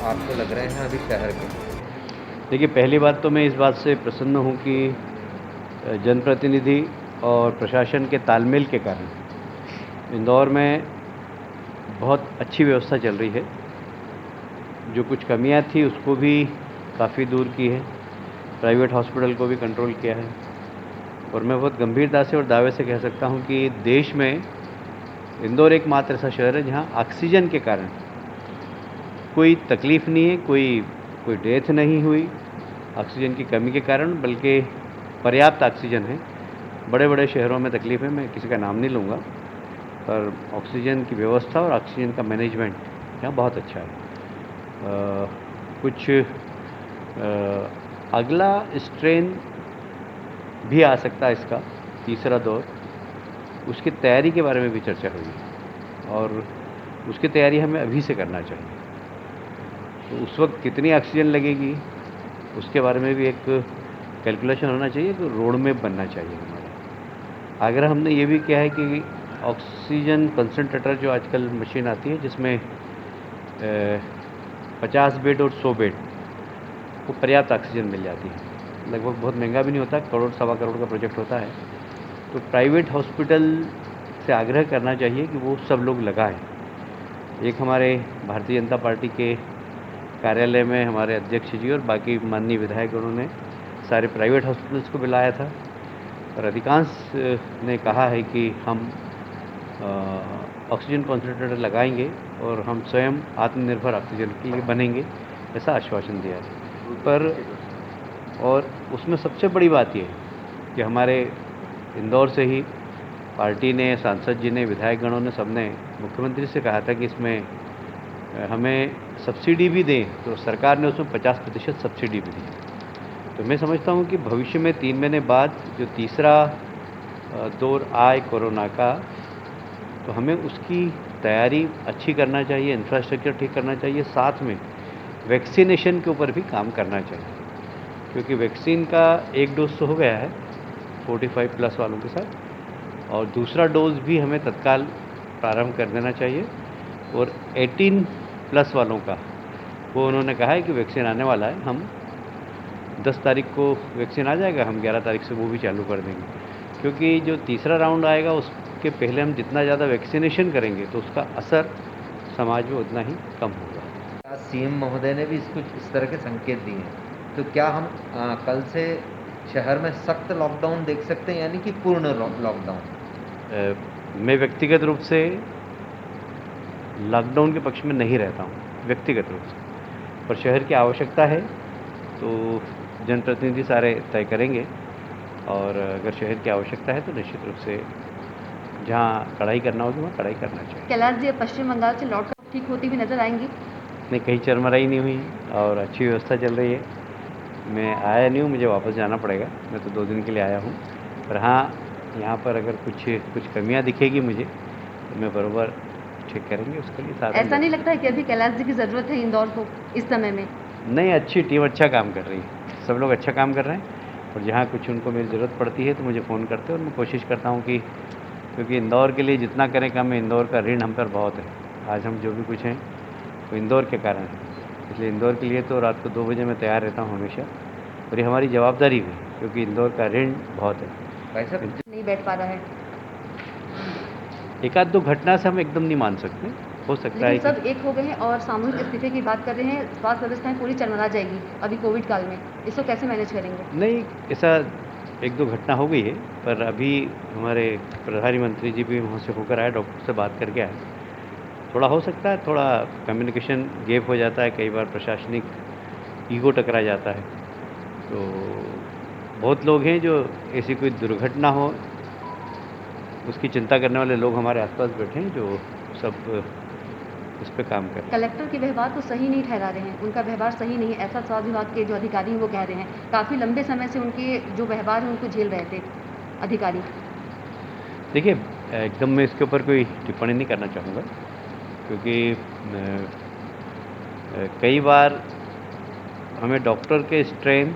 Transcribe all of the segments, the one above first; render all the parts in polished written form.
आपको लग रहे हैं अभी शहर के? देखिए, पहली बात तो मैं इस बात से प्रसन्न हूँ कि जनप्रतिनिधि और प्रशासन के तालमेल के कारण इंदौर में बहुत अच्छी व्यवस्था चल रही है। जो कुछ कमियां थी उसको भी काफ़ी दूर की है, प्राइवेट हॉस्पिटल को भी कंट्रोल किया है। और मैं बहुत गंभीरता से और दावे से कह सकता हूँ कि देश में इंदौर एकमात्र ऐसा शहर है जहाँ ऑक्सीजन के कारण कोई तकलीफ़ नहीं है, कोई डेथ नहीं हुई ऑक्सीजन की कमी के कारण, बल्कि पर्याप्त ऑक्सीजन है। बड़े बड़े शहरों में तकलीफ़ है, मैं किसी का नाम नहीं लूँगा, पर ऑक्सीजन की व्यवस्था और ऑक्सीजन का मैनेजमेंट यहाँ बहुत अच्छा है। कुछ अगला स्ट्रेन भी आ सकता है इसका, तीसरा दौर, उसकी तैयारी के बारे में भी चर्चा हुई और उसकी तैयारी हमें अभी से करना चाहिए। तो उस वक्त कितनी ऑक्सीजन लगेगी उसके बारे में भी एक कैलकुलेशन होना चाहिए, तो रोड मैप बनना चाहिए हमारा। आगरा हमने ये भी किया है कि ऑक्सीजन कंसनट्रेटर जो आजकल मशीन आती है जिसमें 50 बेड और 100 बेड को पर्याप्त ऑक्सीजन मिल जाती है, लगभग बहुत महंगा भी नहीं होता, करोड़ सवा करोड़ का प्रोजेक्ट होता है। तो प्राइवेट हॉस्पिटल से आग्रह करना चाहिए कि वो सब लोग लगाएं। एक हमारे भारतीय जनता पार्टी के कार्यालय में हमारे अध्यक्ष जी और बाकी माननीय विधायक उन्होंने सारे प्राइवेट हॉस्पिटल्स को बुलाया था और अधिकांश ने कहा है कि हम ऑक्सीजन कॉन्सेंट्रेटर लगाएंगे और हम स्वयं आत्मनिर्भर ऑक्सीजन के लिए बनेंगे, ऐसा आश्वासन दिया है। पर और उसमें सबसे बड़ी बात यह है कि हमारे इंदौर से ही पार्टी ने, सांसद जी ने, विधायकगणों ने, सबने मुख्यमंत्री से कहा था कि इसमें हमें सब्सिडी भी दें, तो सरकार ने उसमें 50% सब्सिडी भी दी। तो मैं समझता हूँ कि भविष्य में 3 महीने बाद जो तीसरा दौर आए कोरोना का, तो हमें उसकी तैयारी अच्छी करना चाहिए, इंफ्रास्ट्रक्चर ठीक करना चाहिए, साथ में वैक्सीनेशन के ऊपर भी काम करना चाहिए, क्योंकि वैक्सीन का एक डोज तो हो गया है 45 प्लस वालों के साथ, और दूसरा डोज भी हमें तत्काल प्रारंभ कर देना चाहिए। और 18 प्लस वालों का वो उन्होंने कहा है कि वैक्सीन आने वाला है, हम 10 तारीख को वैक्सीन आ जाएगा, हम 11 तारीख से वो भी चालू कर देंगे, क्योंकि जो तीसरा राउंड आएगा उसके पहले हम जितना ज़्यादा वैक्सीनेशन करेंगे तो उसका असर समाज में उतना ही कम होगा। सीएम महोदय ने भी इसको इस तरह के संकेत दिए हैं, तो क्या हम कल से शहर में सख्त लॉकडाउन देख सकते हैं, यानी कि पूर्ण लॉकडाउन? मैं व्यक्तिगत रूप से लॉकडाउन के पक्ष में नहीं रहता हूँ, व्यक्तिगत रूप से, पर शहर की आवश्यकता है तो जनप्रतिनिधि सारे तय करेंगे, और अगर शहर की आवश्यकता है तो निश्चित रूप से जहाँ कड़ाई करना होगी वहाँ कड़ाई करना चाहिए। कैलाश जी अब पश्चिम बंगाल से लौटकर ठीक होती हुई नजर आएंगी? नहीं, कहीं चरमराई नहीं हुई और अच्छी व्यवस्था चल रही है। मैं आया नहीं हूँ, मुझे वापस जाना पड़ेगा, मैं तो 2 दिन के लिए आया हूँ। पर हाँ, यहाँ पर अगर कुछ कमियाँ दिखेगी मुझे तो मैं बराबर ठीक करेंगे, उसके लिए साधन। ऐसा नहीं लगता है कि अभी कैलाश जी की जरूरत है इंदौर को इस समय में? नहीं, अच्छी टीम अच्छा काम कर रही है, सब लोग अच्छा काम कर रहे हैं, और जहाँ कुछ उनको मेरी ज़रूरत पड़ती है तो मुझे फ़ोन करते हैं, और मैं कोशिश करता हूँ कि, क्योंकि इंदौर के लिए जितना करें कम है, इंदौर का ऋण हम पर बहुत है। आज हम जो भी कुछ हैं वो इंदौर के कारण है, इसलिए इंदौर के लिए तो रात को 2 बजे मैं तैयार रहता हूँ हमेशा, और ये हमारी जवाबदारी भी, क्योंकि इंदौर का ऋण बहुत है। भाई साहब, नहीं बैठ पा रहा है, एक आध दो घटना से हम एकदम नहीं मान सकते, हो सकता है लेकिन कि सब एक हो गए हैं और सामूहिक इस्तीफे की बात कर रहे हैं। स्वास्थ्य व्यवस्थाएं पूरी चरमरा जाएगी अभी कोविड काल में, इसको कैसे मैनेज करेंगे? नहीं, ऐसा एक दो घटना हो गई है, पर अभी हमारे प्रधानमंत्री जी भी वहाँ से होकर आए, डॉक्टर से बात करके आए। थोड़ा हो सकता है, थोड़ा कम्युनिकेशन गैप हो जाता है, कई बार प्रशासनिक ईगो टकरा जाता है, तो बहुत लोग हैं जो ऐसी कोई दुर्घटना हो उसकी चिंता करने वाले लोग हमारे आसपास बैठे हैं, जो सब इस पे काम कर रहे हैं। कलेक्टर के व्यवहार को सही नहीं ठहरा रहे हैं, उनका व्यवहार सही नहीं है, ऐसा स्वास्थ्य विभाग के जो अधिकारी हैं वो कह रहे हैं। काफी लंबे समय से उनके जो व्यवहार है उनको झेल रहे थे अधिकारी। देखिए, एकदम मैं इसके ऊपर कोई टिप्पणी नहीं करना चाहूँगा, क्योंकि कई बार हमें डॉक्टर के स्ट्रेन,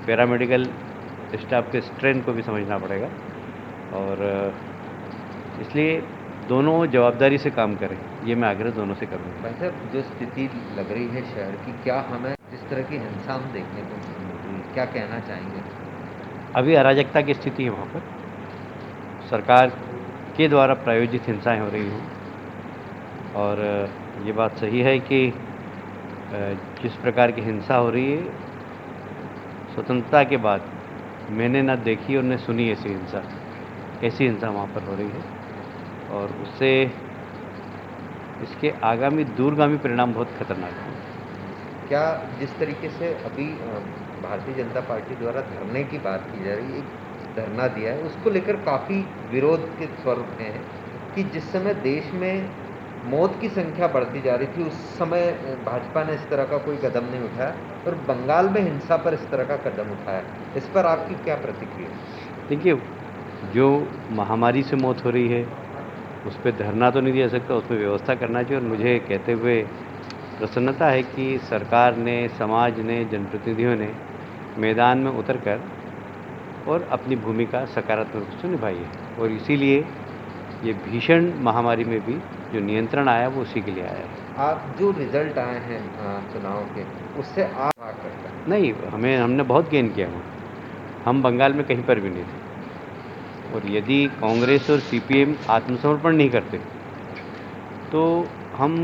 पैरामेडिकल स्टाफ के स्ट्रेन को भी समझना पड़ेगा, और इसलिए दोनों जवाबदारी से काम करें, ये मैं आग्रह दोनों से करूँगा। भाई साहब, जो स्थिति लग रही है शहर की, क्या हमें जिस तरह की हिंसा हम देखने को मिल रही है, क्या कहना चाहेंगे? अभी अराजकता की स्थिति है वहाँ पर, सरकार के द्वारा प्रायोजित हिंसाएं हो रही हैं। और ये बात सही है कि जिस प्रकार की हिंसा हो रही है, स्वतंत्रता के बाद मैंने न देखी और न सुनी ऐसी हिंसा वहाँ पर हो रही है। और उससे इसके आगामी दूरगामी परिणाम बहुत खतरनाक हैं। क्या जिस तरीके से अभी भारतीय जनता पार्टी द्वारा धरने की बात की जा रही है, एक धरना दिया है, उसको लेकर काफ़ी विरोध के स्वर उठे हैं कि जिस समय देश में मौत की संख्या बढ़ती जा रही थी, उस समय भाजपा ने इस तरह का कोई कदम नहीं उठाया, और बंगाल में हिंसा पर इस तरह का कदम उठाया। इस पर आपकी क्या प्रतिक्रिया? देखिए, जो महामारी से मौत हो रही है उस पर धरना तो नहीं दिया सकता, उस पर व्यवस्था करना चाहिए। और मुझे कहते हुए प्रसन्नता है कि सरकार ने, समाज ने, जनप्रतिनिधियों ने मैदान में उतरकर और अपनी भूमिका सकारात्मक रूप से निभाई है। और इसीलिए ये भीषण महामारी में भी जो नियंत्रण आया वो उसी के लिए आया है। आप जो रिजल्ट आए हैं चुनाव के, उससे आप क्या करते हैं? नहीं, हमने बहुत गेन किया वहाँ। हम बंगाल में कहीं पर भी नहीं थे। और यदि कांग्रेस और सीपीएम आत्मसमर्पण नहीं करते तो हम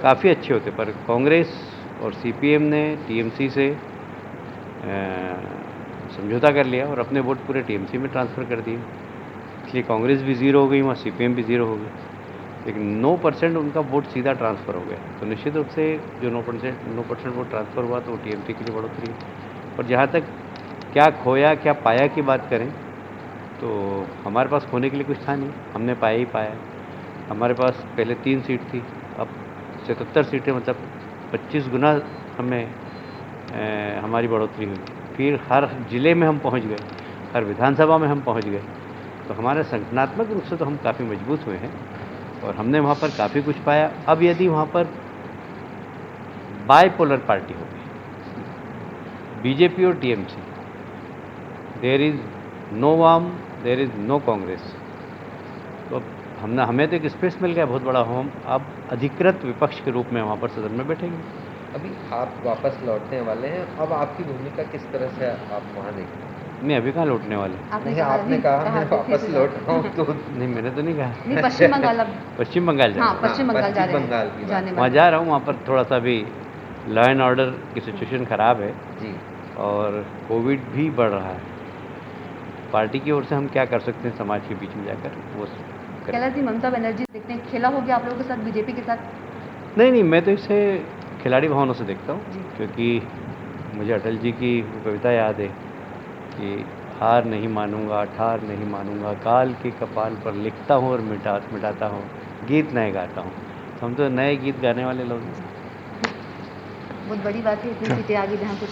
काफ़ी अच्छे होते, पर कांग्रेस और सीपीएम ने टीएमसी से समझौता कर लिया और अपने वोट पूरे टीएमसी में ट्रांसफ़र कर दिए। इसलिए कांग्रेस भी ज़ीरो हो गई वहाँ, सीपीएम भी ज़ीरो हो गई। लेकिन 9% उनका वोट सीधा ट्रांसफ़र हो गया। तो निश्चित रूप से जो 9% वोट ट्रांसफ़र हुआ तो वो टीएमसी के लिए बढ़ोतरी है। और जहाँ तक क्या खोया क्या पाया की बात करें तो हमारे पास खोने के लिए कुछ था नहीं, हमने पाया ही पाया। हमारे पास पहले 3 सीट थी, अब 77 सीटें, मतलब 25 गुना हमें हमारी बढ़ोतरी हुई। फिर हर जिले में हम पहुंच गए, हर विधानसभा में हम पहुंच गए। तो हमारे संगठनात्मक रूप से तो हम काफ़ी मजबूत हुए हैं और हमने वहाँ पर काफ़ी कुछ पाया। अब यदि वहाँ पर बाइपोलर पार्टी हो गई, बीजेपी और टीएमसी, देयर इज़ नो वाम, देयर इज़ नो कांग्रेस, तो हमें तो एक स्पेस मिल गया बहुत बड़ा। हम अब अधिकृत विपक्ष के रूप में वहाँ पर सदन में बैठेंगे। अभी आप वापस लौटने वाले हैं, अब आपकी भूमिका किस तरह से आप वहाँ देखते हैं? नहीं, अभी कहाँ लौटने वाले? नहीं, आपने कहा मैं वापस लौट रहा हूँ तो नहीं, मैंने तो नहीं कहा। नहीं, पश्चिम बंगाल अब पश्चिम बंगाल जा हाँ, रहा हूँ। पश्चिम बंगाल जा रहे हैं, बंगाल की बात। जाने वहाँ वाले जा रहा हूँ। वहाँ पर थोड़ा सा भी लॉ एंड ऑर्डर की सिचुएशन ख़राब है जी। और कोविड भी बढ़ रहा है। पार्टी की ओर से हम क्या कर सकते हैं समाज के बीच में जाकर, वो करें। कैलाश जी, ममता बनर्जी देखते हैं, खेला हो गया आप लोगों के साथ, बीजेपी के साथ? नहीं, मैं तो इसे खिलाड़ी भावनों से देखता जी। हूँ, क्योंकि मुझे अटल जी की वो कविता याद है कि हार नहीं मानूंगा, ठार नहीं मानूंगा, काल के कपाल पर लिखता हूँ और मिटाता हूँ, गीत नए गाता हूँ। तो हम तो नए गीत गाने वाले लोग हैं। बहुत बड़ी बात है, इतनी सीटें आ गई जहाँ कुछ